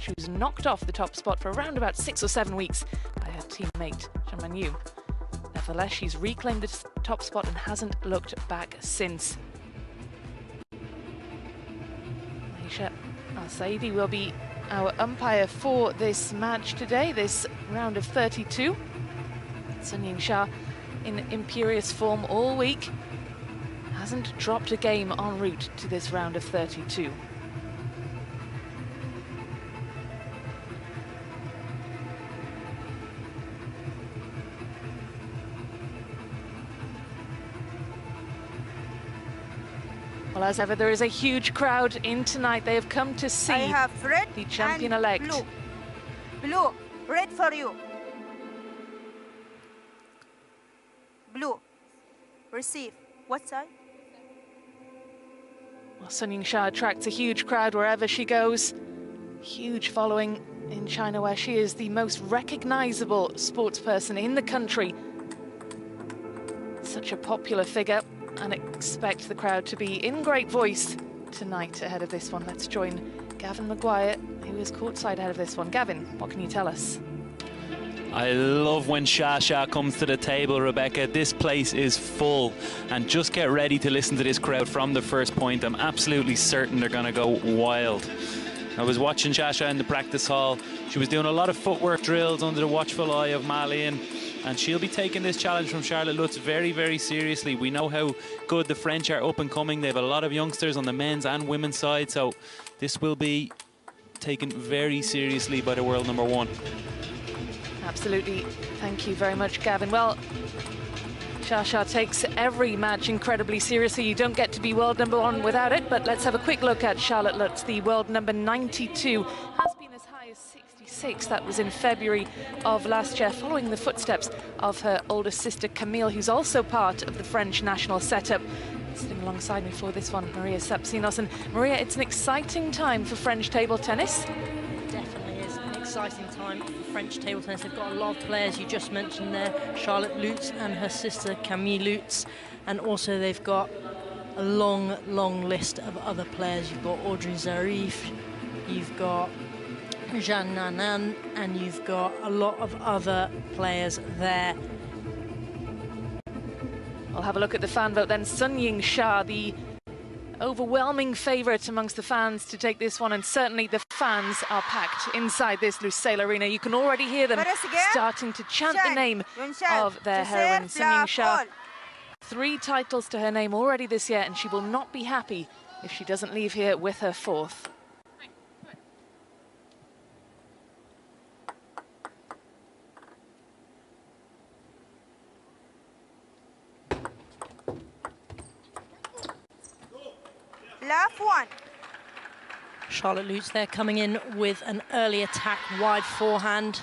She was knocked off the top spot for around about 6 or 7 weeks by her teammate, Zhang Manyu. Nevertheless, she's reclaimed the top spot and hasn't looked back since. Aisha Al-Saidi will be our umpire for this match today, this round of 32. Sun Yingsha in imperious form all week. Hasn't dropped a game en route to this round of 32. Well, as ever, there is a huge crowd in tonight. They have come to see the champion-elect. Blue. Blue, red for you. Blue, receive. What side? Well, Sun Yingsha attracts a huge crowd wherever she goes. Huge following in China, where she is the most recognizable sports person in the country. Such a popular figure, and expect the crowd to be in great voice tonight ahead of this one. Let's join Gavin Maguire, who is courtside ahead of this one. Gavin, what can you tell us? I love when Xia comes to the table, Rebecca. This place is full, and just get ready to listen to this crowd from the first point. I'm absolutely certain they're going to go wild. I was watching Xia in the practice hall. She was doing a lot of footwork drills under the watchful eye of Ma Lin, and she'll be taking this challenge from Charlotte Lutz very, very seriously. We know how good the French are up and coming. They have a lot of youngsters on the men's and women's side, so this will be taken very seriously by the world number one. Absolutely. Thank you very much, Gavin. Well, Xia takes every match incredibly seriously. You don't get to be world number one without it, but let's have a quick look at Charlotte Lutz, the world number 92. Has been as high as 66. That was in February of last year, following the footsteps of her older sister Camille, who's also part of the French national setup. Sitting alongside me for this one, Maria Sapsinos. And Maria, it's an exciting time for French table tennis. Definitely is an exciting time for French table tennis. They've got a lot of players you just mentioned there, Charlotte Lutz and her sister Camille Lutz, and also they've got a long list of other players. You've got Audrey Zarif, you've got Jeanne Nanan, and you've got a lot of other players there. I'll have a look at the fan vote then. Sun Yingsha, the overwhelming favourite amongst the fans to take this one, and certainly the fans are packed inside this Lusail Arena. You can already hear them starting to chant the name of their heroine, Sun Yingsha. 3 titles to her name already this year, and she will not be happy if she doesn't leave here with her 4th. Left one. Charlotte Lutz there coming in with an early attack, wide forehand.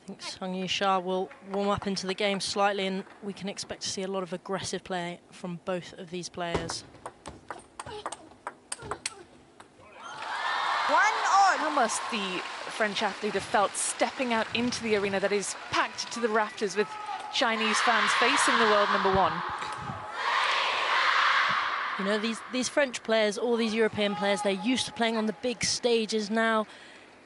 I think Sun Yingsha will warm up into the game slightly, and we can expect to see a lot of aggressive play from both of these players. 1-all. How must the French athlete have felt stepping out into the arena that is packed to the rafters with Chinese fans facing the world number one? You know, these French players, all these European players, they're used to playing on the big stages now.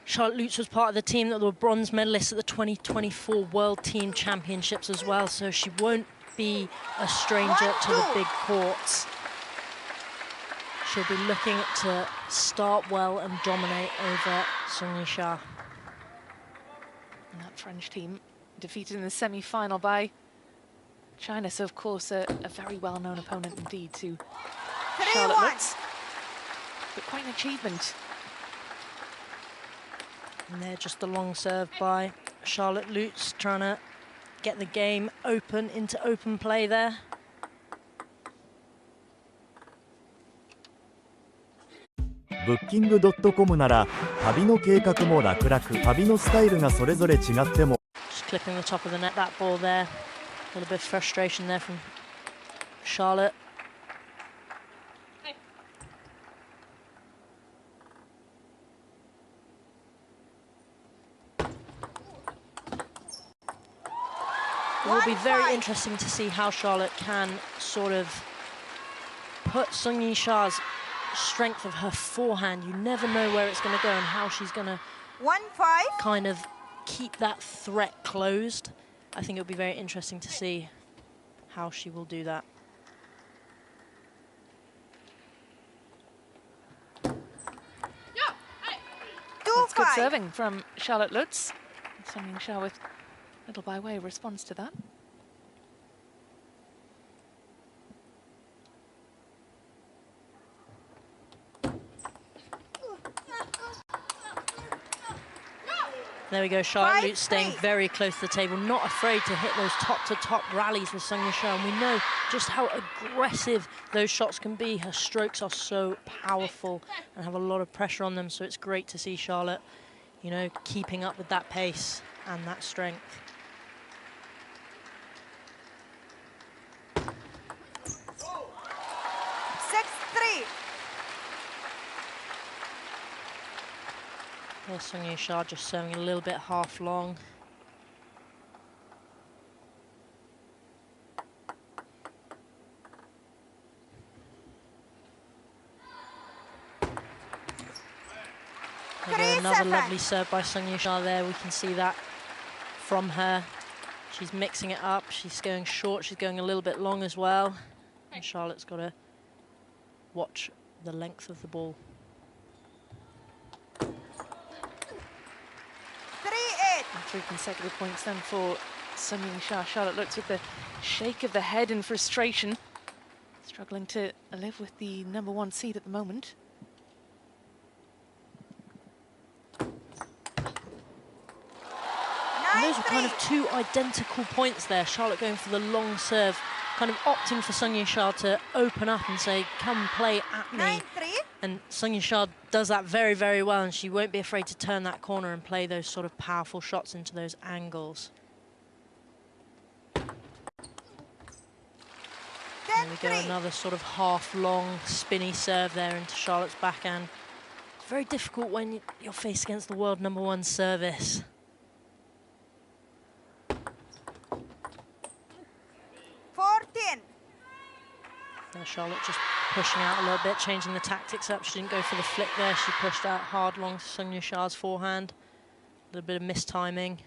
Charlotte Lutz was part of the team that were bronze medalists at the 2024 World Team Championships as well, so she won't be a stranger to the big courts. She'll be looking to start well and dominate over Sun Yingsha. That French team defeated in the semi-final by China, so of course a very well-known opponent indeed to Charlotte Lutz, but quite an achievement. And there, just a long serve by Charlotte Lutz, trying to get the game open into open play there. Booking.com なら旅の計画も楽々、旅のスタイルがそれぞれ違っても。 Just clipping the top of the net, that ball there. A little bit of frustration there from Charlotte. It will be very interesting to see how Charlotte can sort of put Sun Yingsha's strength of her forehand. You never know where it's going to go and how she's going to 1-5. kind of keep that threat closed. I think it'll be very interesting to see how she will do that. That's good serving from Charlotte Lutz. Sun Ying-sha with little by way response to that. There we go, Charlotte Lutz staying very close to the table, not afraid to hit those top-to-top rallies with Sun Ying-sha, and we know just how aggressive those shots can be. Her strokes are so powerful and have a lot of pressure on them, so it's great to see Charlotte, you know, keeping up with that pace and that strength. There's Sun Ying-sha just serving a little bit half long. Another lovely serve by Sun Ying-sha there. We can see that from her. She's mixing it up. She's going short. She's going a little bit long as well. And Charlotte's got to watch the length of the ball. 3 consecutive points then for Sun Ying-sha. Charlotte Lutz with the shake of the head in frustration, struggling to live with the #1 seed at the moment. And those are kind of two identical points there. Charlotte going for the long serve, kind of opting for Sun Ying-sha to open up and say, come play at me. And Sun Ying-sha does that very, very well, and she won't be afraid to turn that corner and play those sort of powerful shots into those angles. There we go, another sort of half-long spinny serve there into Charlotte's backhand. It's very difficult when you're faced against the world #1 service. There, Charlotte just pushing out a little bit, changing the tactics up. She didn't go for the flick there. She pushed out hard long Sun Ying-sha's forehand. A little bit of mistiming.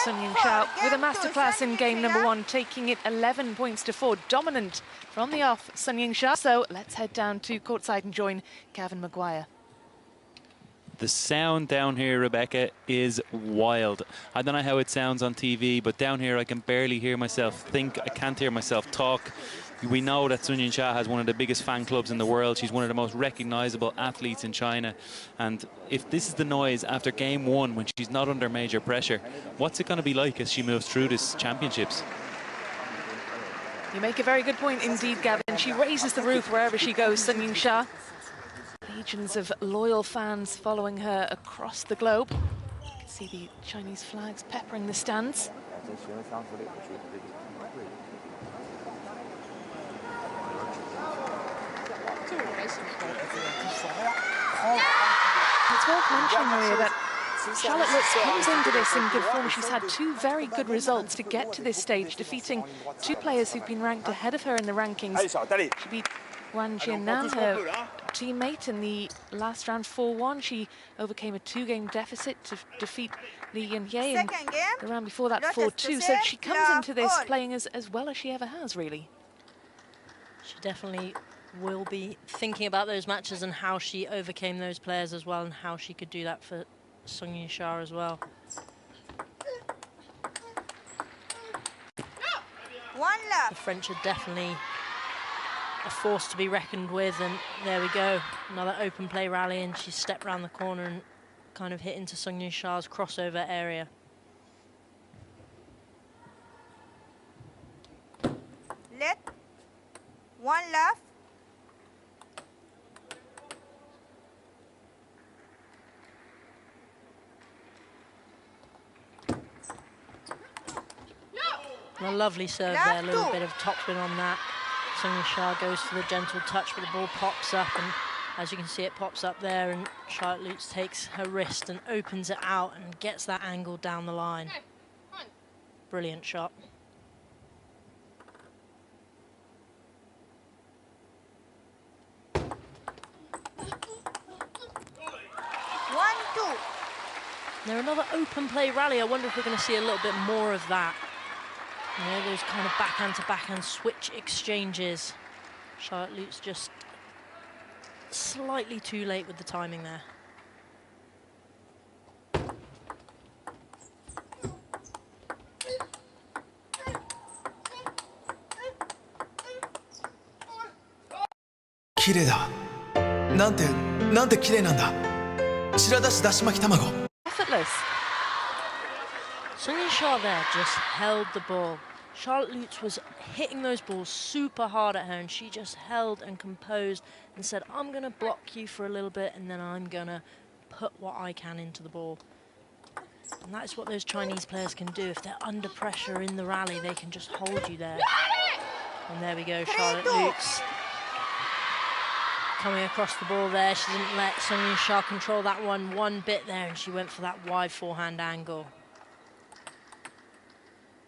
Sun Ying-sha with a masterclass in game #1, taking it 11 points to 4. Dominant from the off, Sun Ying-sha. So let's head down to courtside and join Gavin Maguire. The sound down here, Rebecca, is wild. I don't know how it sounds on TV, but down here I can barely hear myself think. I can't hear myself talk. We know that Sun Ying-sha has one of the biggest fan clubs in the world. She's one of the most recognizable athletes in China. And if this is the noise after game 1, when she's not under major pressure, what's it going to be like as she moves through this championships? You make a very good point indeed, Gavin. She raises the roof wherever she goes, Sun Ying-sha. Legions of loyal fans following her across the globe. You can see the Chinese flags peppering the stands. It's worth mentioning, Maria, that Charlotte Lutz comes into this in good form. She's had 2 very good results to get to this stage, defeating 2 players who've been ranked ahead of her in the rankings. She beat Wang Jiannan, her teammate, in the last round 4-1. She overcame a 2-game deficit to defeat Li Yinhye in the round before that 4-2. So she comes into this playing as well as she ever has, really. She definitely will be thinking about those matches and how she overcame those players as well, and how she could do that for Sun Ying-sha as well. 1 love. The French are definitely a force to be reckoned with, and there we go, another open play rally, and she stepped around the corner and kind of hit into Sun Ying-sha's crossover area. Let 1 love. A lovely serve there, a little bit of topspin on that. Sun Ying-sha goes for the gentle touch, but the ball pops up, and as you can see, it pops up there, and Charlotte Lutz takes her wrist and opens it out and gets that angle down the line. Brilliant shot. They're another open play rally. I wonder if we're going to see a little bit more of that. You know, those kind of backhand to backhand switch exchanges. Charlotte Lutz just slightly too late with the timing there. Effortless. Sung YINGSHA there just held the ball. Charlotte Lutz was hitting those balls super hard at her, and she just held and composed and said, I'm going to block you for a little bit, and then I'm going to put what I can into the ball. And that is what those Chinese players can do. If they're under pressure in the rally, they can just hold you there. And there we go, Charlotte Lutz coming across the ball there. She didn't let Sung YINGSHA control that one bit there, and she went for that wide forehand angle.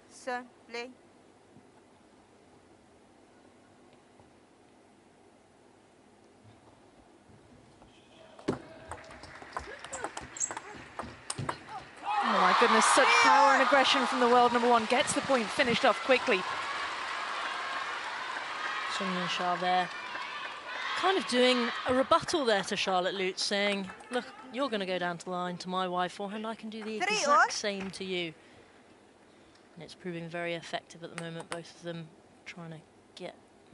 Sir, play. Oh my goodness, such power and aggression from the world number one. Gets the point finished off quickly. Sung YINGSHA there, kind of doing a rebuttal there to Charlotte Lutz, saying, look, you're going to go down to the line to my wide forehand, I can do the exact same to you. And it's proving very effective at the moment, both of them trying to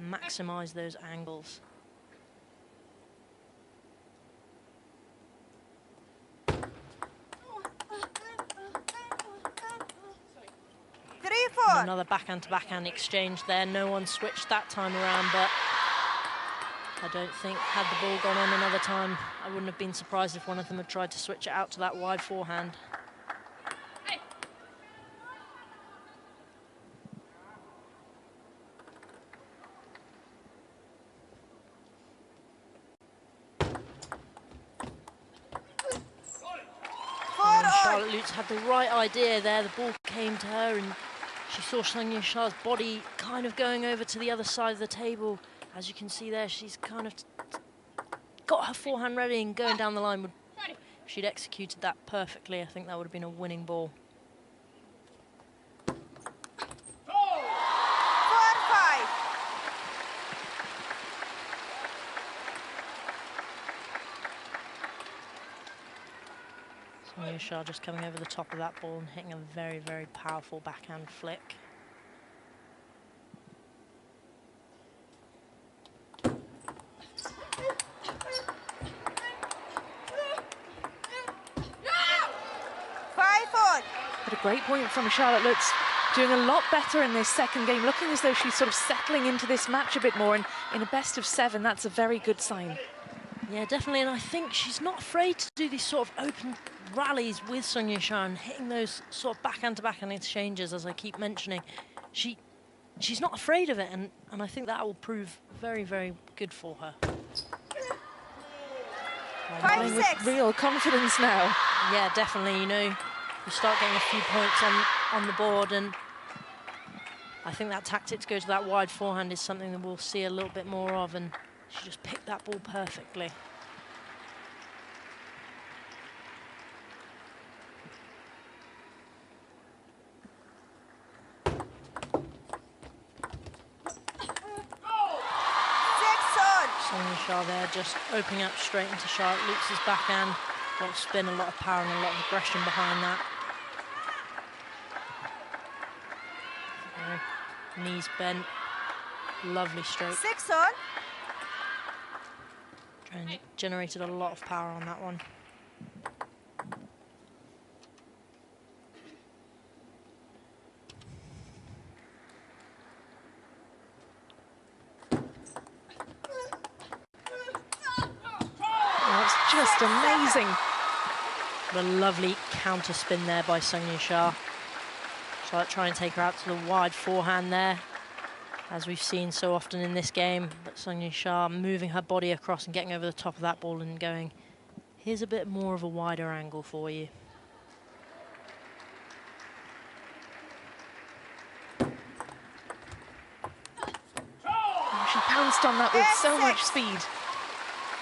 maximise those angles. Another backhand to backhand exchange there. No one switched that time around, but I don't think had the ball gone on another time, I wouldn't have been surprised if one of them had tried to switch it out to that wide forehand. Charlotte Lutz had the right idea there. The ball came to her and she saw Sung YINGSHA's body kind of going over to the other side of the table. As you can see there, she's kind of got her forehand ready and going down the line. If she'd executed that perfectly, I think that would have been a winning ball. 4-5. YINGSHA just coming over the top of that ball and hitting a very, very powerful backhand flick. But a great point from Charlotte Lutz, doing a lot better in this second game, looking as though she's sort of settling into this match a bit more, and in a best of 7, that's a very good sign. Yeah, definitely, and I think she's not afraid to do these sort of open rallies with Sung YINGSHA and hitting those sort of backhand to backhand exchanges, as I keep mentioning. She's not afraid of it, and I think that will prove very, very good for her. Playing with real confidence now. Yeah, definitely, you know, you start getting a few points on the board, and I think that tactic to go to that wide forehand is something that we'll see a little bit more of, and she just picked that ball perfectly. Sung YINGSHA there just opening up straight into Charlotte Lutz's backhand. A lot of spin, a lot of power and a lot of aggression behind that. Knees bent, lovely stroke. 6-on. And generated a lot of power on that one. That's just amazing. What a lovely counter spin there by Sung YINGSHA. Charlotte trying to take her out to the wide forehand there, as we've seen so often in this game. But Sung YINGSHA moving her body across and getting over the top of that ball and going, here's a bit more of a wider angle for you. She pounced on that with so much speed.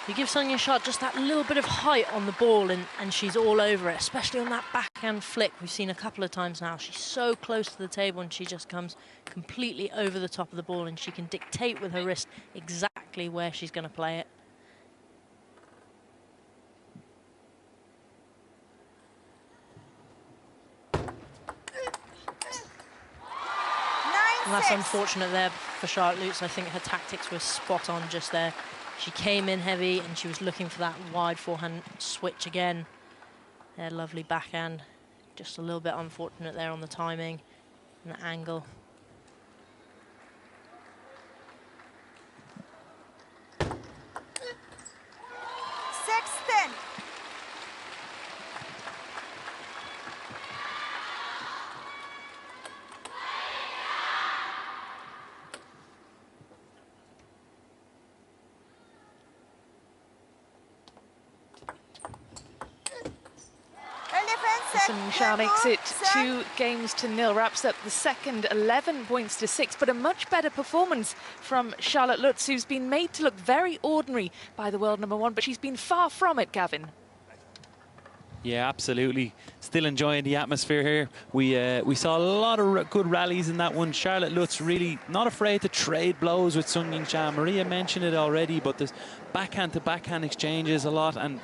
You give Sung Ying-sha just that little bit of height on the ball and she's all over it, especially on that backhand flick. We've seen a couple of times now. She's so close to the table and she just comes completely over the top of the ball and she can dictate with her wrist exactly where she's going to play it. And that's unfortunate there for Charlotte Lutz. I think her tactics were spot on just there. She came in heavy and she was looking for that wide forehand switch again. Their lovely backhand. Just a little bit unfortunate there on the timing and the angle. Sexton. Sung Ying-sha makes it 2-0, wraps up the second 11 points to 6, but a much better performance from Charlotte Lutz, who's been made to look very ordinary by the world number 1, but she's been far from it, Gavin. Yeah, absolutely. Still enjoying the atmosphere here. We saw a lot of good rallies in that one. Charlotte Lutz really not afraid to trade blows with Sung Ying-sha. Maria mentioned it already, but there's backhand-to-backhand exchanges a lot, and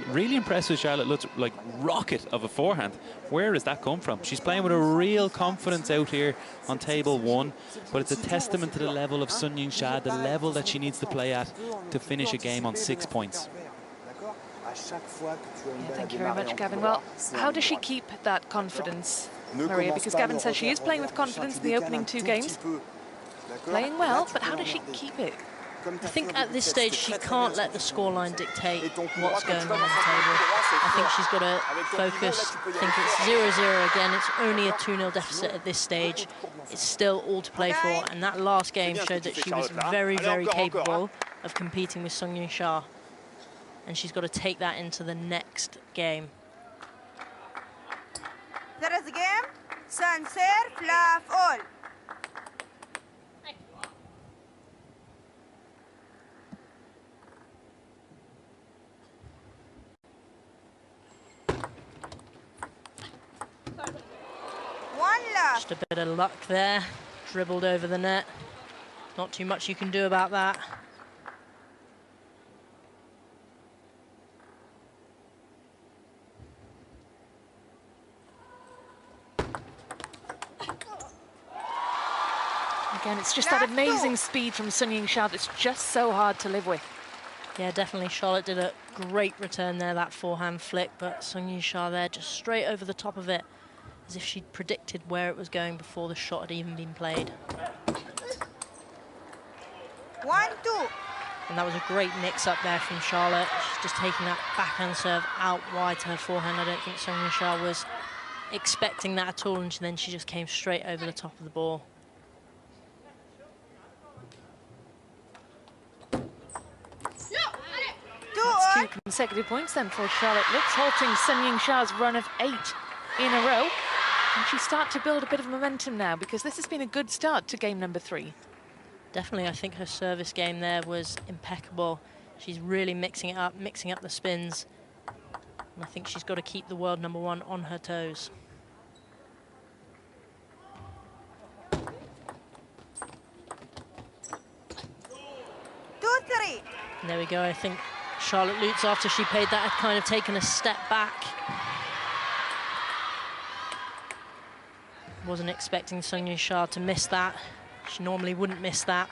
really impressed with Charlotte Lutz, like rocket of a forehand. Where does that come from? She's playing with a real confidence out here on table 1, but it's a testament to the level of Sung Ying-sha, the level that she needs to play at to finish a game on 6 points. Yeah, thank you very much, Gavin. Well, how does she keep that confidence, Maria? Because Gavin says she is playing with confidence in the opening 2 games. Playing well, but how does she keep it? I think at this stage she can't let the scoreline dictate what's going on the table. I think she's got to focus. I think it's 0-0 again. It's only a 2-0 deficit at this stage. It's still all to play for, and that last game showed that she was very, very capable of competing with Sung Ying-sha. And she's got to take that into the next game. There is a game. Sun serve, love all. Just a bit of luck there. Dribbled over the net. Not too much you can do about that. Again, it's just that amazing speed from Sung Ying-sha that's just so hard to live with. Yeah, definitely. Charlotte did a great return there, that forehand flick, but Sung Ying-sha there just straight over the top of it, as if she'd predicted where it was going before the shot had even been played. 1-2. And that was a great mix-up there from Charlotte. She's just taking that backhand serve out wide to her forehand. I don't think Sung Ying-sha was expecting that at all, and then she just came straight over the top of the ball. That's 2 consecutive points then for Charlotte Lutz, halting Sung Ying-sha's run of 8 in a row. Can she start to build a bit of momentum now? Because this has been a good start to game number 3. Definitely, I think her service game there was impeccable. She's really mixing it up, mixing up the spins. And I think she's got to keep the world number 1 on her toes. And there we go. I think Charlotte Lutz, after she played that, had kind of taken a step back. Wasn't expecting Sung Ying-sha to miss that. She normally wouldn't miss that.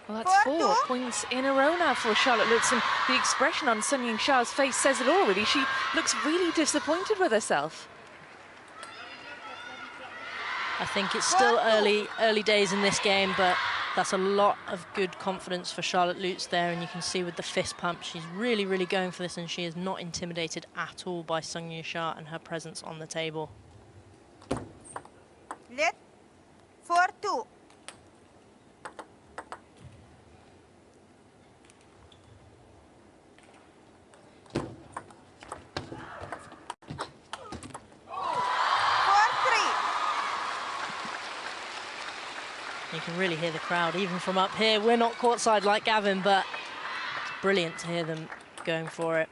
Well, that's 4 points in a row now for Charlotte Lutz, and the expression on Sung Ying-sha's face says it all, really. She looks really disappointed with herself. I think it's still early days in this game, but that's a lot of good confidence for Charlotte Lutz there, and you can see with the fist pump, she's really, really going for this, and she is not intimidated at all by Sung Ying-sha and her presence on the table. Let 4-2. can really hear the crowd, even from up here. We're not courtside like Gavin, but it's brilliant to hear them going for it.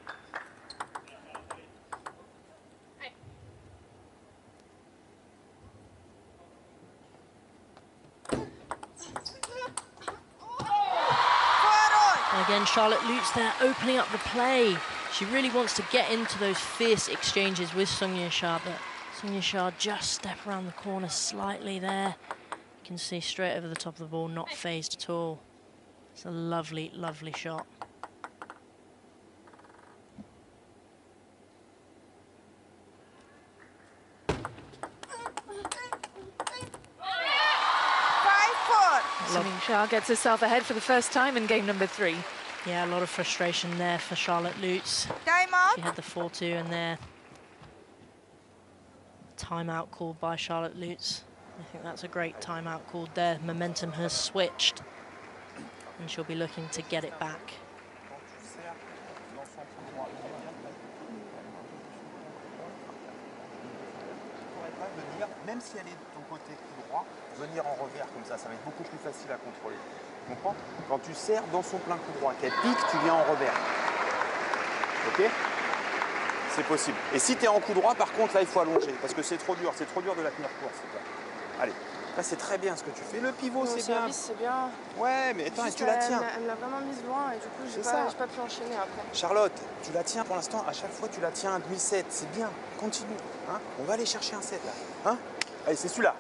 Again, Charlotte Lutz there opening up the play. She really wants to get into those fierce exchanges with Sung YINGSHA, but Sung YINGSHA just step around the corner slightly there. You can see straight over the top of the ball, not phased at all. It's a lovely, lovely shot. Sung YINGSHA gets herself ahead for the first time in game number 3. Yeah, a lot of frustration there for Charlotte Lutz. Timeout. She had the 4-2 and there. Timeout called by Charlotte Lutz. I think that's a great timeout called there. Momentum has switched and she'll be looking to get it back. Même si elle est de ton côté tout droit, venir en revers comme ça va être beaucoup plus facile à contrôler. Tu comprends? Quand tu serres dans son plein coup droit, qu'elle pique, tu viens en revers. Ok? C'est possible. Et si tu es en coup droit, par contre, là, il faut allonger, parce que c'est trop dur de la tenir courte. Allez, là, c'est très bien ce que tu fais. Le pivot, c'est bien. C'est bien. Ouais, mais attends, tu la tiens. Elle me l'a vraiment mise loin, et du coup, j'ai pas pu enchaîner après. Charlotte, tu la tiens pour l'instant, à chaque fois, tu la tiens à demi-set. C'est bien, continue. Hein? On va aller chercher un set, là. Hein? Allez, c'est celui-là.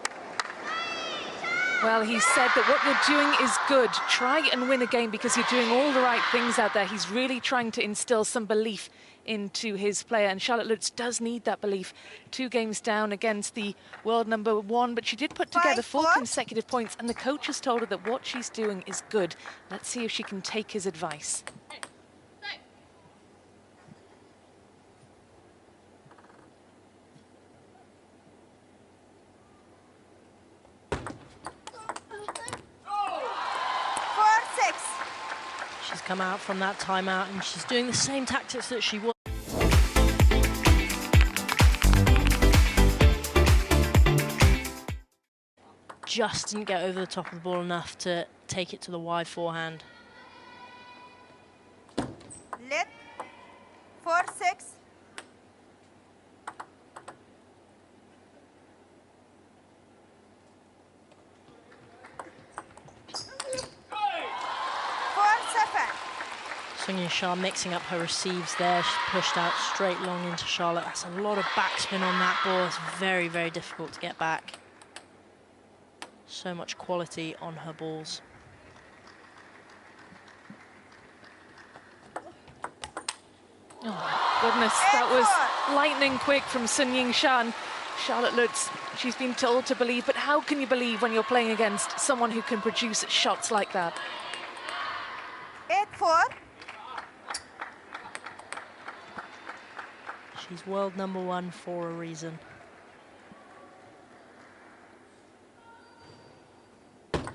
Well, he said that what you're doing is good. Try and win a game because you're doing all the right things out there. He's really trying to instill some belief into his player, and Charlotte Lutz does need that belief. 2 games down against the world number 1, but she did put together 4 consecutive points, and the coach has told her that what she's doing is good. Let's see if she can take his advice. She's come out from that timeout and she's doing the same tactics that she was. Just didn't get over the top of the ball enough to take it to the wide forehand. Lit. 4-6. Sung YINGSHA mixing up her receives there. She's pushed out straight long into Charlotte. That's a lot of backspin on that ball. It's very, very difficult to get back. So much quality on her balls. Oh my goodness, that was lightning quick from Sung YINGSHA. And Charlotte Lutz, she's been told to believe, but how can you believe when you're playing against someone who can produce shots like that? 8-4. She's world number 1 for a reason. And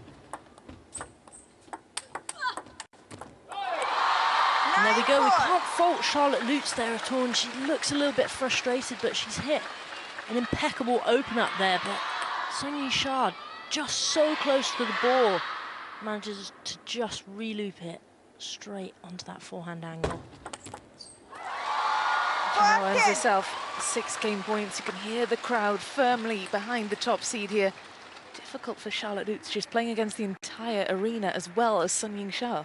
there we go. We can't fault Charlotte Lutz there at all, and she looks a little bit frustrated, but she's hit an impeccable open up there. But Sung YINGSHA, just so close to the ball, manages to just re-loop it straight onto that forehand angle. She now earns herself 6 game points. You can hear the crowd firmly behind the top seed here. Difficult for Charlotte Lutz. She's playing against the entire arena as well as Sung YINGSHA.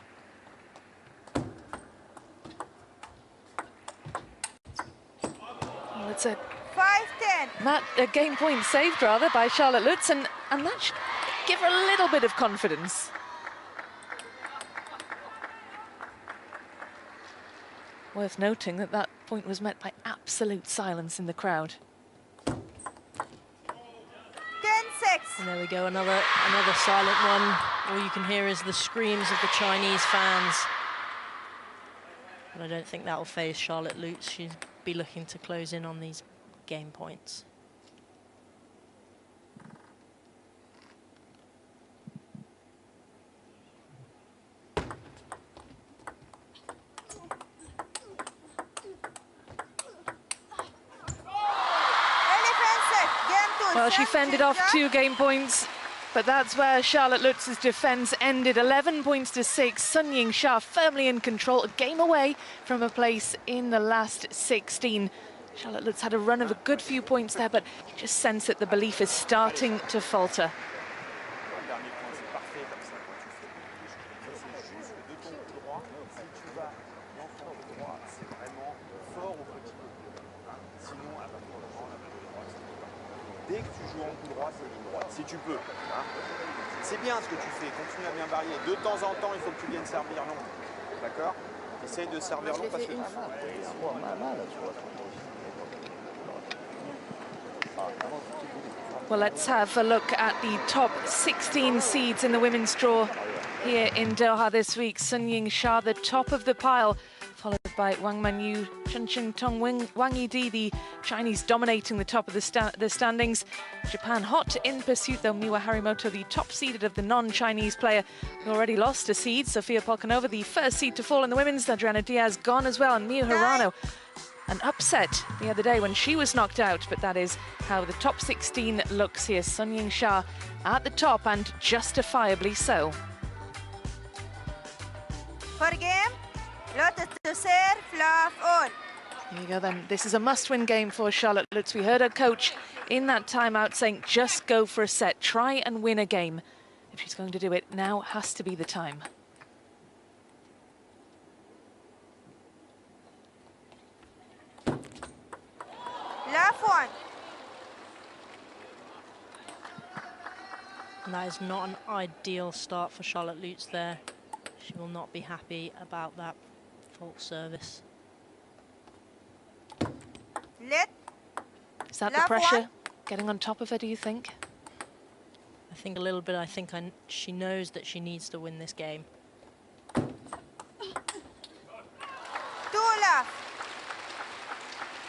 Well, it's a 5-10. Game point saved rather by Charlotte Lutz, and that should give her a little bit of confidence. Worth noting that that point was met by absolute silence in the crowd. 10-6. And there we go, another silent one. All you can hear is the screams of the Chinese fans. But I don't think that will faze Charlotte Lutz. She'll be looking to close in on these game points. Well, she fended off 2 game points But that's where Charlotte Lutz's defence ended. 11 points to 6. Sun YINGSHA firmly in control, a game away from a place in the last 16. Charlotte Lutz had a run of a good few points there, but you just sense that the belief is starting to falter. Dès que tu joues en coup droit, c'est ligne droite, si tu peux. Hein. C'est bien ce que tu fais, continue à bien varier. De temps en temps, il faut que tu viennes servir long. D'accord? Essaye de servir long parce que... Well, let's have a look at the top 16 seeds in the women's draw here in Doha this week. Sun YINGSHA, the top of the pile, followed by Wang Manyu, Chen Qingtong, Wang Yidi, the Chinese dominating the top of the standings. Japan hot in pursuit, though. Miwa Harimoto, the top seeded of the non-Chinese player, who already lost a seed. Sofia Polkanova, the first seed to fall in the women's. Adriana Diaz gone as well, and Miu Hirano, an upset the other day when she was knocked out, but that is how the top 16 looks here. Sun YINGSHA at the top, and justifiably so. For game, LUTZ to serve, fluff all. Here you go then. This is a must-win game for Charlotte Lutz. We heard her coach in that timeout saying, just go for a set, try and win a game. If she's going to do it, now has to be the time. Left one. And that is not an ideal start for Charlotte Lutz there. She will not be happy about that fault service. Let. Is that the pressure getting on top of her, do you think? I think a little bit. I think she knows that she needs to win this game. 2 left.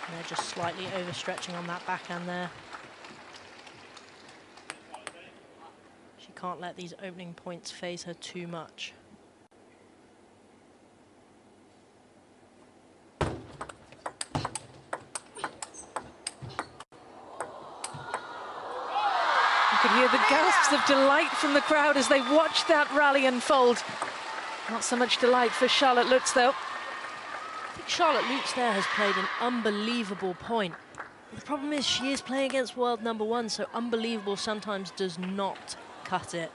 And they're just slightly overstretching on that backhand there. She can't let these opening points phase her too much. You could hear the gasps of delight from the crowd as they watched that rally unfold. Not so much delight for Charlotte Lutz, though. I think Charlotte Lutz there has played an unbelievable point. The problem is she is playing against world #1, so unbelievable sometimes does not cut it.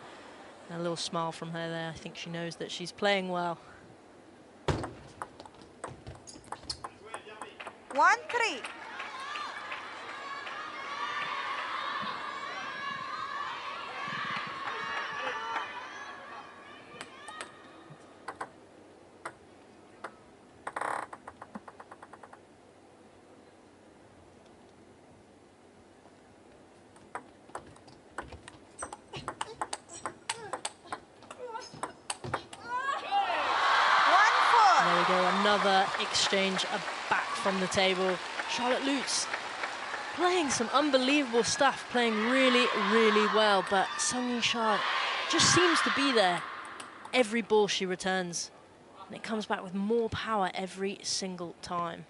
And a little smile from her there. I think she knows that she's playing well. 1-3. Another exchange back from the table. Charlotte Lutz playing some unbelievable stuff, playing really, really well, but Sun YINGSHA just seems to be there every ball she returns, and it comes back with more power every single time.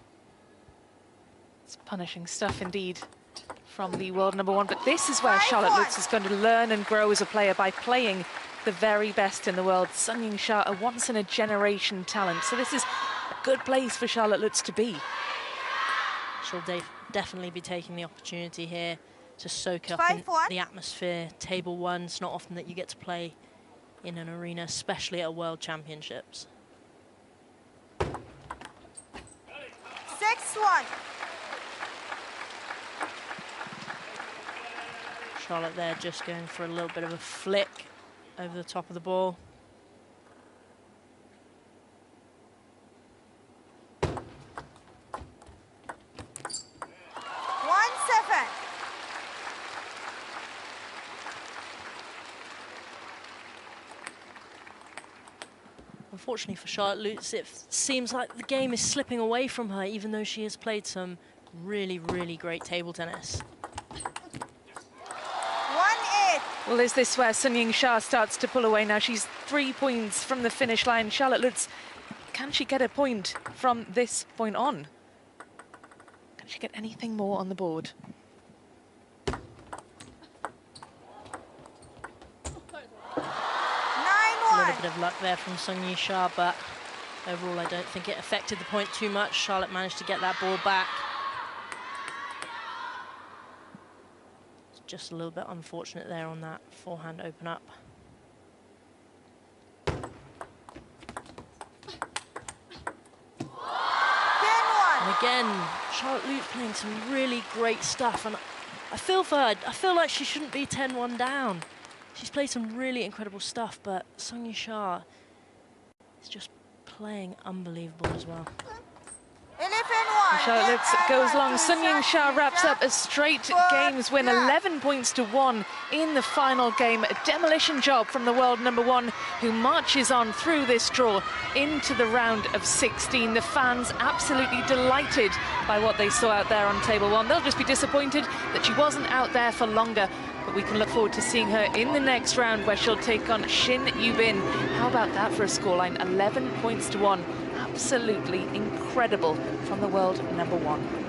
It's punishing stuff indeed from the world #1, but this is where Charlotte Lutz is going to learn and grow as a player, by playing the very best in the world. Sun YINGSHA, a once-in-a-generation talent, so this is a good place for Charlotte Lutz to be. She'll definitely be taking the opportunity here to soak up in the atmosphere. Table 1, it's not often that you get to play in an arena, especially at World Championships. 6-1. Charlotte there just going for a little bit of a flick over the top of the ball. Unfortunately for Charlotte Lutz, it seems like the game is slipping away from her, even though she has played some really, really great table tennis. 1-8. Well, is this where Sun YINGSHA starts to pull away now? She's 3 points from the finish line. Charlotte Lutz, can she get a point from this point on? Can she get anything more on the board? little bit of luck there from Sung YINGSHA, but overall I don't think it affected the point too much. Charlotte managed to get that ball back. It's just a little bit unfortunate there on that forehand open up. And again, Charlotte LUTZ playing some really great stuff, and I feel for her. I feel like she shouldn't be 10-1 down. She's played some really incredible stuff, but Sung YINGSHA is just playing unbelievable as well. Charlotte LUTZ goes long. Sung YINGSHA wraps up a straight games win, 11 points to 1 in the final game. A demolition job from the world number 1, who marches on through this draw into the round of 16. The fans absolutely delighted by what they saw out there on table 1. They'll just be disappointed that she wasn't out there for longer, but we can look forward to seeing her in the next round, where she'll take on Shin Yubin. How about that for a scoreline? 11 points to 1. Absolutely incredible from the world number 1.